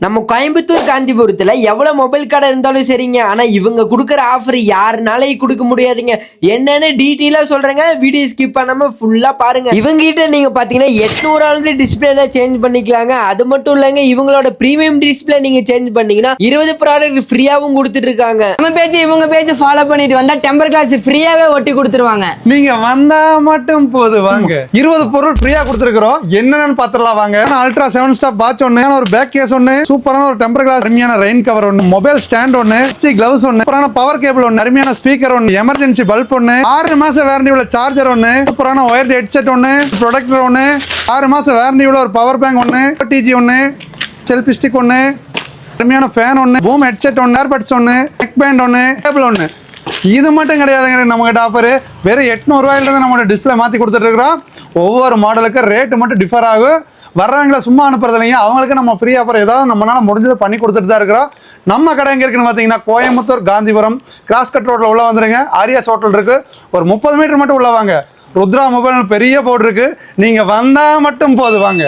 நம்ம கோயம்புத்தூர் காந்திபுரத்துல எவ்வளவு மொபைல் கடை இருந்தாலும் சரிங்க, ஆனா இவங்க கொடுக்குற ஆஃபர் யாருனாலையும் கொடுக்க முடியாதுங்க. என்னன்னு டீட்டெயிலா சொல்றேங்க, வீடியோ ஸ்கிப் பண்ணாம ஃபுல்லா பாருங்க. இவங்க கிட்ட நீங்க பாத்தீங்கன்னா 800 டிஸ்பிளே சேஞ்ச் பண்ணிக்கலாங்க. அது மட்டும் இல்லங்க, இவங்களோட பிரீமியம் டிஸ்பிளே நீங்க சேஞ்ச் பண்ணீங்கன்னா 20 ப்ராடக்ட் ஃப்ரீயாவும் கொடுத்துட்டு இருக்காங்க. நம்ம பேஜ் இவங்க பேஜ் ஃபாலோ பண்ணிட்டு வந்தா டெம்பர் கிளாஸ் ஃப்ரீயாவே ஒட்டி கொடுத்துருவாங்க. நீங்க வந்தா மட்டும் போது வாங்க. 20 பொருள் ஃப்ரீயா கொடுத்துருக்கோம். என்னன்னு பாத்துடலாம் வாங்க. அல்ட்ரா 7 ஸ்டாப் வாட்ச் ஒண்ணு, ஒரு பேக் கேஸ் ஒண்ணு, சூப்பரான ஒரு டெம்பர் கிளாஸ், அருமையான ரெயின் கவர் ஒண்ணு, மொபைல் ஸ்டாண்ட் ஒண்ணு, கிளவுஸ் ஒண்ணு, சூப்பரான பவர் கேபிள் ஒண்ணு, அருமையான ஸ்பீக்கர் ஒண்ணு, எமர்ஜென்சி பல்ப் ஒண்ணு, 6 மாச வாரண்டி உள்ள சார்ஜர் ஒண்ணு, சூப்பரான ஒயர்ட் ஹெட்செட் ஒண்ணு, ப்ரொடக்டர் ஒண்ணு, 6 மாச வாரண்டி உள்ள ஒரு பவர் பேங்க் ஒண்ணு, டிஜி ஒண்ணு, செல்ஃபி ஸ்டிக் ஒண்ணு, அருமையான ஃபேன் ஒண்ணு, பூம் ஹெட்செட் ஒண்ணு, ஏர்பட்ஸ் ஒண்ணு, நெக் பேண்ட் ஒண்ணு, கேபிள் ஒண்ணு. இது மட்டும் கிடையாதுங்க, நம்ம கிட்ட ஆஃபர் வெறும் 800 ரூபாயிலிருந்து நம்ம டிஸ்பிளே மாத்தி கொடுத்துட்டு இருக்கிறோம். ஒவ்வொரு மாடலுக்கு ரேட்டு மட்டும் டிஃபர் ஆகும். வர்றவங்களை சும்மா அனுப்புறது இல்லைங்க, அவங்களுக்கு நம்ம ஃப்ரீ ஆஃபர் ஏதாவது நம்மளால முடிஞ்சதை பண்ணி கொடுத்துட்டு தான் இருக்கிறோம். நம்ம கடை எங்கே இருக்குன்னு பார்த்தீங்கன்னா கோயம்புத்தூர் காந்திபுரம் கிராஸ்கட் ரோட்டில் உள்ள வந்துருங்க. ஆரியாஸ் ஹோட்டல் இருக்கு, ஒரு 30 மீட்டர் மட்டும் உள்ள வாங்க. ருத்ரா மொபைல் பெரிய போர்டு இருக்கு, நீங்க வந்தா மட்டும் போது வாங்க.